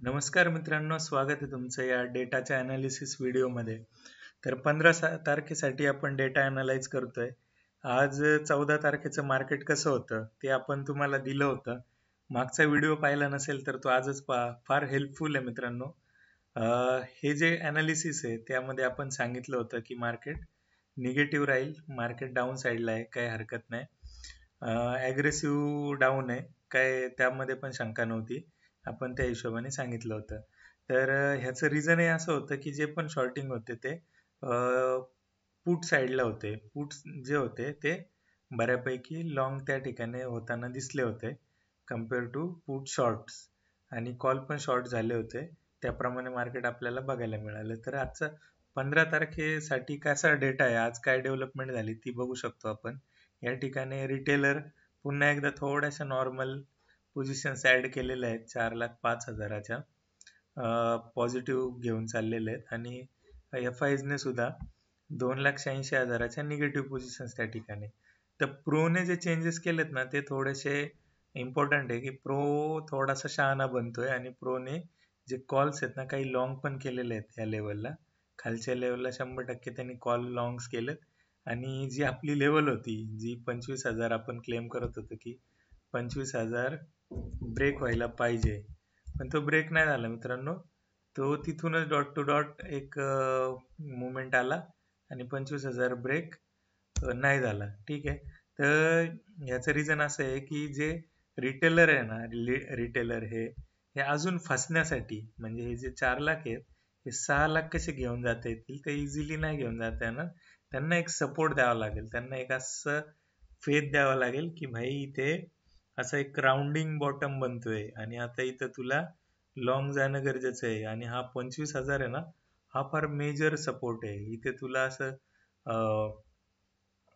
नमस्कार मित्रांनो, स्वागत आहे तुमचं या डेटाच्या ॲनालिसिस व्हिडिओमध्ये. तर 15 तारखेसाठी आपण डेटा ॲनालाइज करतोय. आज 14 तारखेचं मार्केट कसं होतं ते आपण तुम्हाला दिलं होतं. मागचा व्हिडिओ पाहिला नसेल तर तो आजच पहा, फार हेल्पफुल आहे मित्रांनो. हे जे ॲनालिसिस आहे त्यामध्ये आपण सांगितलं होतं की मार्केट निगेटिव्ह राहील, मार्केट डाऊन साईडला आहे, काही हरकत नाही. ॲग्रेसिव्ह डाऊन आहे, काय त्यामध्ये पण शंका नव्हती. आपण त्या हिशोबाने सांगितलं होतं. तर ह्याचं रिझन हे असं होतं की जे पण शॉर्टिंग होते ते पुट साईडला होते. पुट्स जे होते ते बऱ्यापैकी लॉंग त्या ठिकाणी होताना दिसले होते कम्पेअर टू पुट शॉर्ट्स, आणि कॉल पण शॉर्ट झाले होते. त्याप्रमाणे मार्केट आपल्याला बघायला मिळालं. तर आजचा 15 तारखेसाठी कसा डेटा आहे, आज काय डेव्हलपमेंट झाली ती बघू शकतो आपण. या ठिकाणी रिटेलर पुन्हा एकदा थोड्याशा नॉर्मल पोझिशन्स ॲड केलेल्या आहेत 4,05,000च्या पॉझिटिव्ह घेऊन चाललेले आहेत, आणि एफ आयजने सुद्धा 2,86,000च्या निगेटिव्ह पोझिशन्स त्या ठिकाणी. तर प्रोने जे चेंजेस केलेत ना ते थोडेसे इम्पॉर्टंट आहे की प्रो थोडासा शहाणा बनतोय, आणि प्रोने जे कॉल्स आहेत ना काही लॉंग पण केलेले आहेत या लेवलला. खालच्या लेवलला 100% त्यांनी कॉल लॉंग्स केलेत, आणि जी आपली लेवल होती जी 25,000 आपण क्लेम करत होतो की 25,000 ब्रेक व्हायला पाहिजे, पण तो ब्रेक नाही झाला मित्रांनो. तो तिथूनच डॉट टू डॉट एक मुवमेंट आला, आणि 25,000 ब्रेक नाही झाला. ठीक आहे. तर ह्याचं रिझन असं आहे की जे रिटेलर आहे ना, रिटेलर हे अजून फसण्यासाठी, म्हणजे हे जे 4 लाख आहेत हे 6 लाख कसे घेऊन जाता येतील, ते इझिली नाही घेऊन जाता येणार. त्यांना एक सपोर्ट द्यावा लागेल, त्यांना एक असं फेथ द्यावा लागेल की भाई इथे असं एक राउंडिंग बॉटम बनतोय, आणि आता इथं तुला लॉंग जाणं गरजेचं आहे. आणि हा 25,000 आहे ना, हा फार मेजर सपोर्ट आहे. इथे तुला असं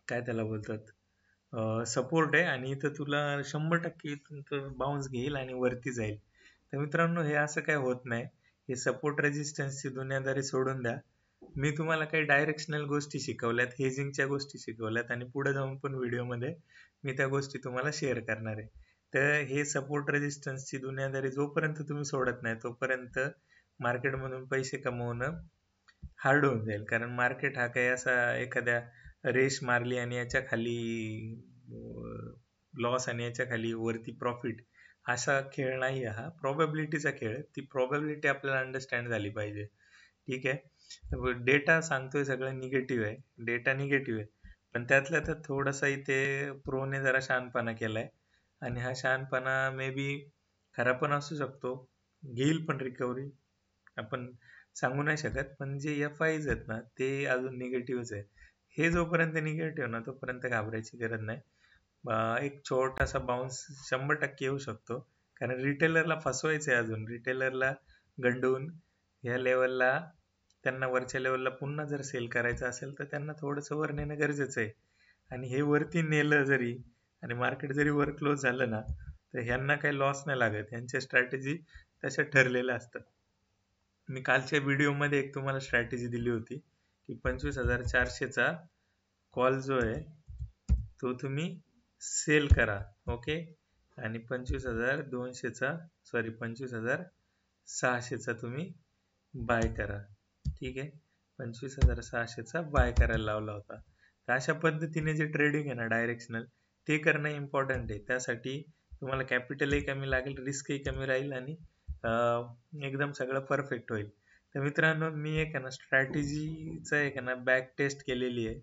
काय त्याला बोलतात, सपोर्ट आहे, आणि इथं तुला 100% तुमचं बाउन्स घेईल आणि वरती जाईल. तर मित्रांनो, हे असं काय होत नाही. हे सपोर्ट रेजिस्टन्सची दुनियादारी सोडून द्या. मी तुम्हाला काही डायरेक्शनल गोष्टी शिकवल्यात, हेजिंगच्या गोष्टी शिकवल्यात, आणि पुढे जाऊन पण व्हिडिओमध्ये मी त्या गोष्टी तुम्हाला शेअर करणार आहे. तर हे सपोर्ट रेजिस्टन्सची दुनियादारी जोपर्यंत तुम्ही सोडत नाही तोपर्यंत मार्केटमधून पैसे कमवणं हार्ड होऊन जाईल. कारण मार्केट हा काही असा एखाद्या रेस मारली आणि याच्या खाली लॉस आणि याच्या खाली वरती प्रॉफिट, असा खेळ नाही आहे. हा प्रॉबॅबिलिटीचा खेळ आहे. ती प्रॉबॅबिलिटी आपल्याला अंडरस्टँड झाली पाहिजे. ठीक आहे. डेटा सांगतोय सगळं निगेटिव्ह आहे, डेटा निगेटिव्ह आहे, पण त्यातल्या त्यात थोडासा इथे प्रोने जरा शहाणपणा केलाय, आणि हा शहाणपणा मे बी खरा पण असू शकतो, घेईल पण रिकव्हरी, आपण सांगू नाही शकत. पण जे एफ आयज आहेत ना ते अजून निगेटिव्हच आहे. हे जोपर्यंत निगेटिव्ह ना तोपर्यंत घाबरायची गरज नाही. एक छोटासा बाउन्स 100% येऊ शकतो, कारण रिटेलरला फसवायचं आहे. अजून रिटेलरला गंडवून ह्या लेवलला, त्यांना वरच्या लेवलला पुन्हा जर सेल करायचं असेल तर त्यांना थोडंसं वर नेणं गरजेचं आहे. आणि हे वरती नेलं जरी आणि मार्केट जरी वर क्लोज झालं ना, तर ह्यांना काही लॉस नाही लागत. ह्यांच्या स्ट्रॅटेजी तशा ठरलेल्या असतात. मी कालच्या व्हिडिओमध्ये एक तुम्हाला स्ट्रॅटेजी दिली होती की 25,400चा कॉल जो आहे तो तुम्ही सेल करा. ओके. आणि 25,200चा, सॉरी 25,600चा तुम्ही बाय करा. ठीक आहे. 25,600चा बाय करायला लावला होता. तर अशा पद्धतीने जे ट्रेडिंग आहे ना डायरेक्शनल, ते करणं इम्पॉर्टंट आहे. त्यासाठी तुम्हाला कॅपिटलही कमी लागेल, रिस्कही कमी राहील, आणि एकदम सगळं परफेक्ट होईल. तर मित्रांनो, मी एक आहे ना स्ट्रॅटेजीचं एक आहे ना बॅक टेस्ट केलेली आहे.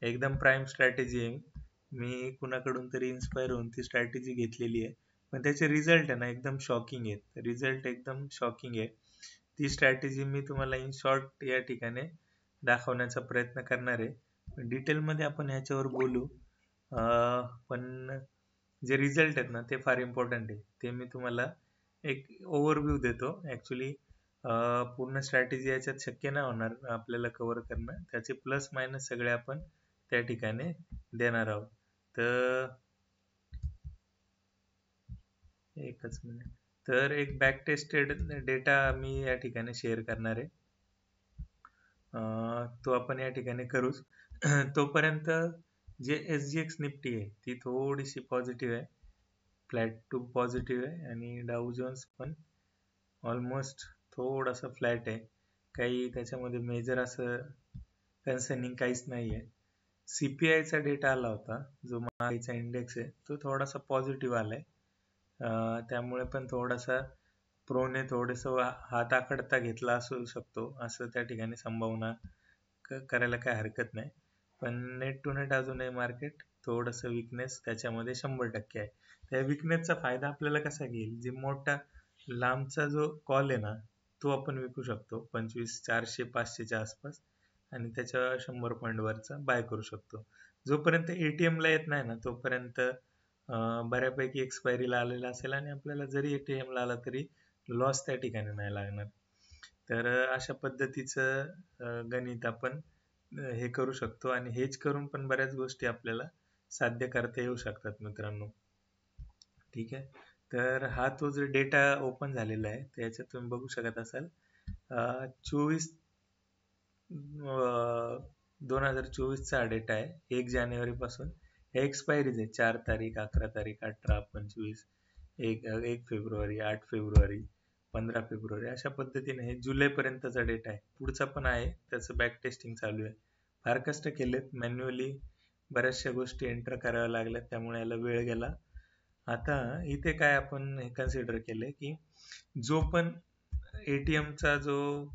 एकदम प्राईम स्ट्रॅटेजी आहे. मी कुणाकडून तरी इन्स्पायर होऊन ती स्ट्रॅटेजी घेतलेली आहे, पण त्याचे रिझल्ट आहे ना एकदम शॉकिंग आहेत. रिझल्ट एकदम शॉकिंग आहे. ती स्ट्रॅटेजी मी तुम्हाला इन शॉर्ट या ठिकाणी दाखवण्याचा प्रयत्न करणार आहे. डिटेलमध्ये आपण ह्याच्यावर बोलू, पण जे रिझल्ट आहेत ना ते फार इम्पॉर्टंट आहे. ते मी तुम्हाला एक ओव्हरव्ह्यू देतो. ॲक्च्युली पूर्ण स्ट्रॅटेजी याच्यात शक्य नाही होणार आपल्याला कव्हर करणं. त्याचे प्लस मायनस सगळे आपण त्या ठिकाणी देणार आहोत. तर एकच मिनिट. तर एक बॅक टेस्टेड डेटा मी या ठिकाणी शेअर करणार आहे. तो आपण या ठिकाणी करूच. तोपर्यंत जे एस जी एक्स निफ्टी आहे ती थोडीशी पॉझिटिव्ह आहे, फ्लॅट टू पॉझिटिव्ह आहे, आणि डाऊ जोन्स पण ऑलमोस्ट थोडासा फ्लॅट आहे, काही त्याच्यामध्ये मेजर असं कन्सर्निंग काहीच नाही आहे. सीपीआयचा डेटा आला होता, जो महागाईचा इंडेक्स आहे, तो थोडासा पॉझिटिव्ह आलाय. त्यामुळे पण थोडासा प्रोने थोडंसं हात आखडता घेतला असू शकतो, असं त्या ठिकाणी संभावना करायला काय हरकत नाही. पण नेट टू नेट अजूनही मार्केट थोडंसं विकनेस त्याच्यामध्ये 100% आहे. त्या विकनेसचा फायदा आपल्याला कसा घेईल, जे मोठा लांबचा जो कॉल आहे ना, तो आपण विकू शकतो 25 400 500च्या आसपास, आणि त्याच्या 100 पॉईंट वरचा बाय करू शकतो. जोपर्यंत एटीएम ला येत नाही ना, तोपर्यंत बऱ्यापैकी एक्सपायरीला आलेला असेल, आणि आपल्याला जरी एटीएम ला आला तरी लॉस त्या ठिकाणी नाही लागणार. तर अशा पद्धतीचं गणित आपण हे करू शकतो, आणि हेच करून पण बऱ्याच गोष्टी आपल्याला साध्य करता येऊ शकतात मित्रांनो. ठीक आहे, तर हा तो जो डेटा ओपन झालेला आहे त्याच्यात तुम्ही बघू शकत असाल 2024चा हा डेटा आहे, 1 जानेवारी पासून. हे एक्सपायरीज आहे, 4 तारीख, 11 तारीख, 18, 25, 1 फेब्रुवारी, 8 फेब्रुवारी, 15 फेब्रुवारी, अशा पद्धतीने हे जुलैपर्यंतचा डेटा आहे. पुढचा पण आहे, त्याचं बॅक टेस्टिंग चालू आहे. फार कष्ट केलेत, मॅन्युअली बऱ्याचशा गोष्टी एंटर कराव्या लागल्या, त्यामुळे याला वेळ गेला. आता इथे काय आपण हे कन्सिडर केले की जो पण एटीएमचा जो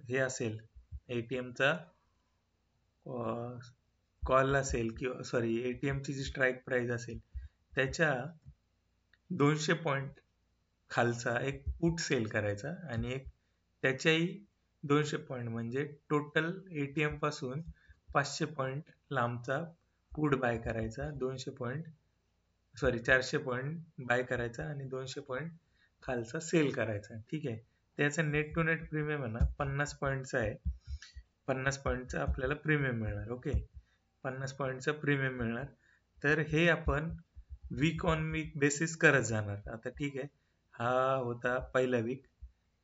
हे असेल, एटीएमचा कॉल असेल, किंवा सॉरी एटीएमची जी स्ट्राईक प्राइस असेल, त्याच्या 200 पॉईंट खालचा एक पुट सेल करायचा, आणि एक त्याच्याही 200 पॉईंट, म्हणजे टोटल एटीएम पासून 500 पॉईंट लांबचा पुट बाय करायचा, 200 पॉईंट सॉरी 400 पॉईंट बाय करायचा, आणि 200 पॉईंट खालचा सेल करायचा. ठीक आहे, त्याचा नेट टू नेट प्रीमियम आहे ना 50 पॉईंटचा आहे. 50 पॉईंटचा आपल्याला प्रीमियम मिळणार. ओके, 50 पॉईंटचा प्रीमियम मिळणार. तर हे आपण वीक ऑन वीक बेसिस करत जाणार. आता ठीक आहे, हा होता पहिला वीक.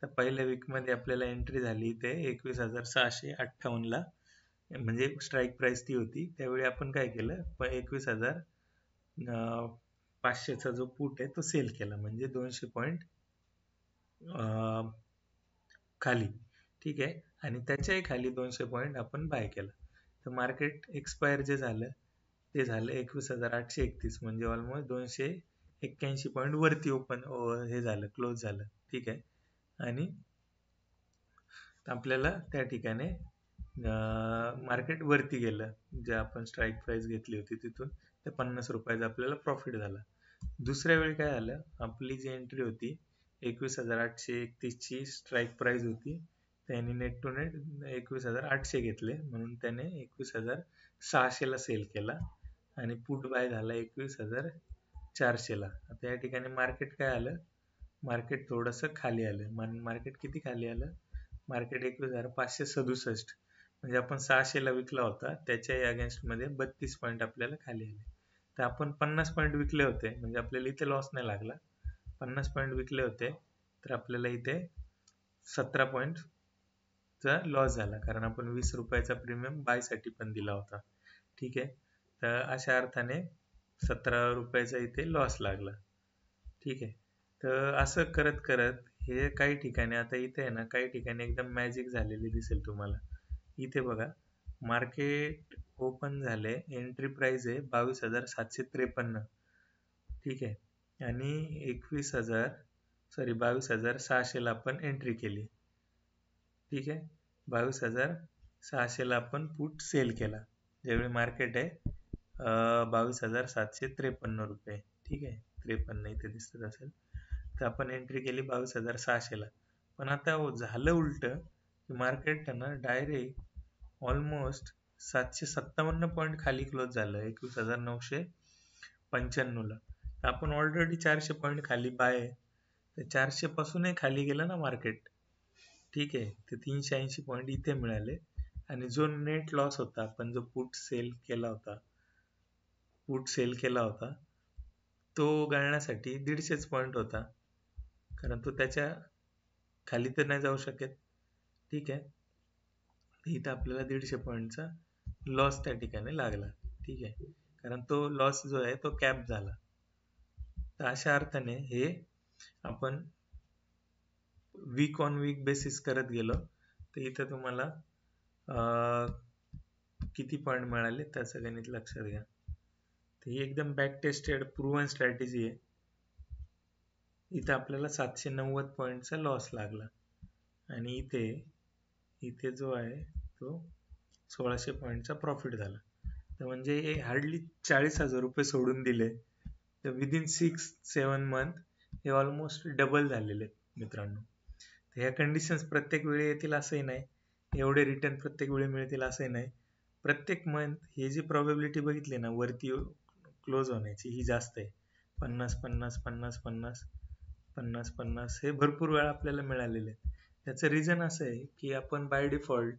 तर पहिल्या वीक मध्ये आपल्याला एंट्री झाली ते 21,658 ला, म्हणजे स्ट्राईक प्राइस ती होती. त्यावेळी आपण काय केलं, 21,500चा जो पुट आहे तो सेल केला, म्हणजे 200 पॉईंट खाली. ठीक आहे, आणि त्याच्याही खाली 200 पॉईंट आपण बाय केला. तर मार्केट एक्सपायर जे झालं ते झालं 21,831, म्हणजे ऑलमोस्ट 281 पॉईंट वरती ओपन हे झालं, क्लोज झालं. ठीक आहे, आणि आपल्याला त्या ठिकाणी मार्केट वरती गेलं, जे आपण स्ट्राईक प्राइस घेतली होती तिथून, ते 50 रुपयाचा आपल्याला प्रॉफिट झाला. दुसऱ्या वेळी काय झालं, आपली जी एंट्री होती 21,831 ची स्ट्राईक प्राइस होती, त्याने नेट टू नेट 21,800 घेतले, म्हणून त्याने 21,600 ला सेल केला, आणि पुट बाय झाला 21,400 ला. आता या ठिकाणी मार्केट काय आलं, मार्केट थोडंसं खाली आलं. मार्केट किती खाली आलं, मार्केट 21,567, म्हणजे आपण 600 ला विकला होता, त्याच्याही अगेन्स्ट मध्ये 32 पॉईंट आपल्याला खाली आले. तर आपण 50 पॉईंट विकले होते, म्हणजे आपल्याला इथे लॉस नाही लागला. 50 पॉईंट विकले होते, तर आपल्याला इथे 17 पॉईंट चा लॉस झाला, कारण आपण 20 रुपयाचा प्रीमियम बाय साठी पण दिला होता. ठीक आहे, तर अशा अर्थाने 17 रुपयाचा इथे लॉस लागला. ठीक आहे, तर असं करत करत हे काही ठिकाणी, आता इथे आहे ना, काही ठिकाणी एकदम मॅजिक झालेली दिसेल तुम्हाला. इथे बघा, मार्केट ओपन झाले, एंट्री प्राइस आहे 22,753. ठीक आहे, आणि 22,600 ला आपण एंट्री केली. ठीक आहे, 22,600 ला आपण पुट सेल केला, ज्यावेळी मार्केट आहे 22,753 रुपये. ठीक आहे, 53 इथे दिसत असेल. तर आपण एंट्री केली 22,600 ला. पण आता झालं उलट, मार्केट ना डायरेक्ट ऑलमोस्ट 757 पॉईंट खाली क्लोज झालं 21,995 ला. आपण ऑलरेडी 400 पॉईंट खाली बाय आहे, तर 400 पासूनही खाली गेलं ना मार्केट. ठीक आहे, तर 380 पॉईंट इथे मिळाले, आणि जो नेट लॉस होता, आपण जो पुट सेल केला होता, तो गळण्यासाठी 150 पॉईंट होता, कारण तो त्याच्या खाली तर नाही जाऊ शकत. ठीक आहे, इथं आपल्याला 150 पॉईंटचा लॉस त्या ठिकाणी लागला. ठीक आहे, कारण तो लॉस जो आहे तो कॅप झाला. तर अशा अर्थाने हे आपण वीक ऑन वीक बेसिस करत गेलो तर इथं तुम्हाला किती पॉईंट मिळाले त्याचं गणित लक्षात घ्या. तर ही एकदम बॅक टेस्टेड प्रूव्हन स्ट्रॅटेजी आहे. इथं आपल्याला 790 पॉईंटचा लॉस लागला आणि इथे जो आहे तो 1600 पॉईंटचा प्रॉफिट झाला. तर म्हणजे हार्डली 40,000 रुपये सोडून दिले. तर विदिन 6-7 मंथ हे ऑलमोस्ट डबल झालेले आहेत मित्रांनो. तर ह्या कंडिशन्स प्रत्येक वेळी येतील असंही नाही, एवढे रिटर्न प्रत्येक वेळी मिळतील असंही नाही. प्रत्येक मंथ ही जी प्रॉबॅबिलिटी बघितली ना वरती क्लोज होण्याची ही जास्त आहे. 50-50-50-50-50-50 हे भरपूर वेळा आपल्याला मिळालेले आहे. त्याचं रिझन असं आहे की आपण बाय डिफॉल्ट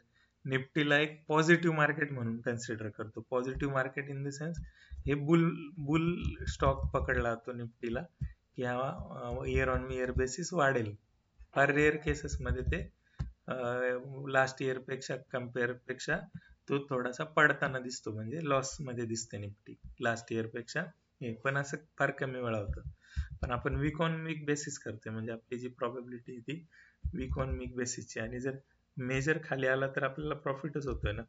निफ्टीला एक पॉझिटिव्ह मार्केट म्हणून कन्सिडर करतो. Positive market in the sense हे बुल स्टॉक पकडला जातो निफ्टीला की हा इयर ऑन इयर बेसिस वाढेल. फार रेअर केसेसमध्ये ते लास्ट इयर पेक्षा कम्पेअर पेक्षा तो थोडासा पडताना दिसतो, म्हणजे लॉस मध्ये दिसते निफ्टी लास्ट इयर पेक्षा. हे पण असं फार कमी वेळा होतं. पण आपण वीक ऑन वीक बेसिस करतोय, म्हणजे आपली जी प्रॉबॅबिलिटी ती वीक ऑन वीक बेसिसची, आणि जर मेजर खाली आला तर आपल्याला प्रॉफिटच होतोय ना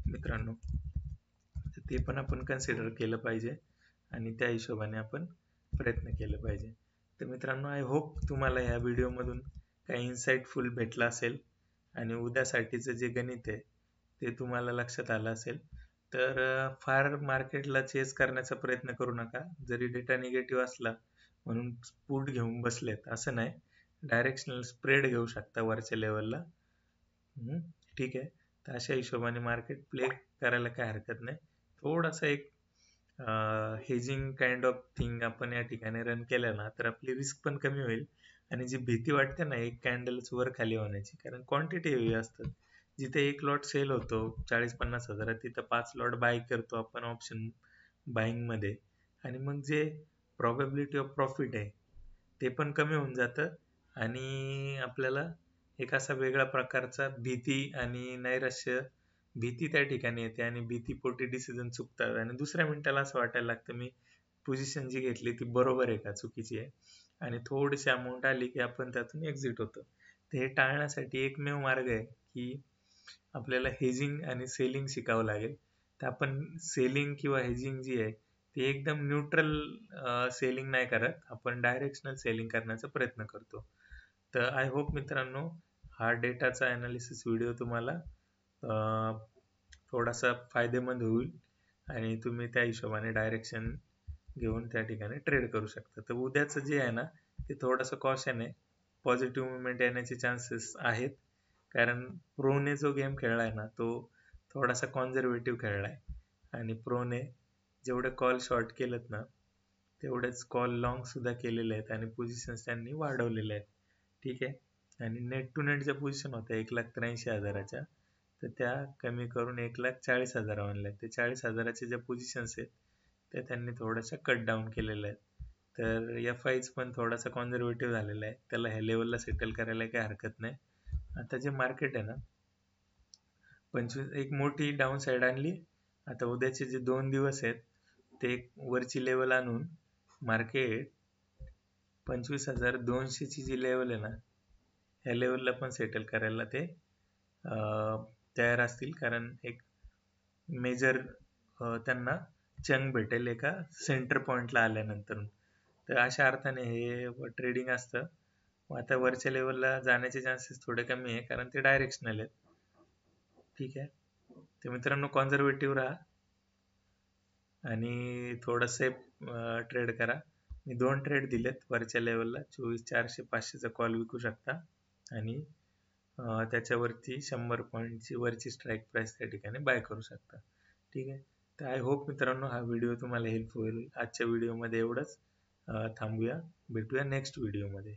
मित्रांनो. ते पण आपण कन्सिडर केलं पाहिजे आणि त्या हिशोबाने आपण प्रयत्न केले पाहिजे. तर मित्रांनो, आय होप तुम्हाला ह्या व्हिडिओमधून काही इन्साइटफुल भेटलं असेल आणि उद्यासाठीचं जे गणित आहे ते तुम्हाला लक्षात आलं असेल. तर फार मार्केटला चेस करण्याचा प्रयत्न करू नका. जरी डेटा निगेटिव्ह असला म्हणून पुट घेऊन बसलेत असं नाही, डायरेक्शनल स्प्रेड घेऊ शकता वरच्या लेवलला. ठीक आहे. तर अशा हिशोबाने मार्केट प्ले करायला काय हरकत नाही. थोडासा एक हेजिंग काइंड ऑफ थिंग आपण या ठिकाणी रन केलं ना तर आपली रिस्क पण कमी होईल आणि जी भीती वाटते ना एक कॅन्डल्स वर खाली होण्याची, कारण क्वांटिटी हेवी असतात. जिथे एक लॉट सेल होतो 40-50 हजारात तिथं 5 लॉट बाय करतो आपण ऑप्शन बाईंग मध्ये, आणि मग जे प्रॉबॅबिलिटी ऑफ प्रॉफिट आहे ते पण कमी होऊन जातं आणि आपल्याला एक असा वेगळ्या प्रकारचा भीती आणि नैराश्य, भीती त्या ठिकाणी येते आणि भीतीपोटी डिसिजन चुकतात आणि दुसऱ्या मिनिटाला असं वाटायला लागतं मी पोझिशन जी घेतली ती बरोबर आहे का चुकीची आहे, आणि थोडीशी अमाऊंट आली की आपण त्यातून एक्झिट होतो. तर हे टाळण्यासाठी एकमेव मार्ग आहे की आपल्याला हेजिंग आणि सेलिंग शिकावं लागेल. तर आपण सेलिंग किंवा हेजिंग जी आहे ती एकदम न्यूट्रल सेलिंग नाही करत, आपण डायरेक्शनल सेलिंग करण्याचा प्रयत्न करतो. तर आय होप मित्रांनो हा डेटाचा ॲनालिसिस व्हिडिओ तुम्हाला थोडासा फायदेमंद होईल आणि तुम्ही त्या हिशोबाने डायरेक्शन घेऊन त्या ठिकाणी ट्रेड करू शकता. तर उद्याचं जे आहे ना ते थोडंसं कॉशन आहे, पॉझिटिव्ह मुवमेंट येण्याचे चान्सेस आहेत, कारण प्रोने जो गेम खेळलाय ना तो थोडासा कॉन्झर्वेटिव्ह खेळलाय आणि प्रोने जेवढे कॉल शॉर्ट केलेत ना तेवढेच कॉल लॉंग सुद्धा केलेले आहेत आणि पोझिशन्स त्यांनी वाढवलेले आहेत. ठीक आहे. आणि नेट टू नेट ज्या पोझिशन होत्या 1,83,000च्या तर त्या कमी करून 1,40,000 आणल्या. ते 40,000च्या ज्या पोझिशन्स आहेत त्या त्यांनी थोड्याशा कट डाऊन केलेल्या आहेत. तर एफ-आयच पण थोडासा कॉन्झर्वेटिव्ह झालेला आहे, त्याला ह्या लेवलला सेटल करायला काही हरकत नाही. आता जे मार्केट आहे ना 25 एक मोठी डाऊन साईड आणली. आता उद्याचे जे 2 दिवस आहेत ते वरची लेवल आणून मार्केट 25,200 ची जी लेवल आहे ना ह्या लेवलला पण सेटल करायला ते तयार असतील, कारण एक मेजर त्यांना चंग भेटेल एका सेंटर पॉइंटला आल्यानंतर. तर अशा अर्थाने हे ट्रेडिंग असतं. आता वरच्या लेवलला जाण्याचे चान्सेस थोडे कमी आहे कारण ते डायरेक्शनल आहेत. ठीक आहे. तर मित्रांनो कॉन्झर्वेटिव्ह राहा आणि थोडं सेफ ट्रेड करा. मी 2 ट्रेड दिलेत वरच्या लेवलला, 24,400-500चा कॉल विकू शकता आणि त्याच्यावरती 100 पॉईंटची वरची स्ट्राईक प्राइस त्या ठिकाणी बाय करू शकता. ठीक आहे. तर आय होप मित्रांनो हा व्हिडिओ तुम्हाला हेल्प होईल. आजच्या व्हिडिओमध्ये एवढंच. थांबूया, भेटूया नेक्स्ट व्हिडिओमध्ये.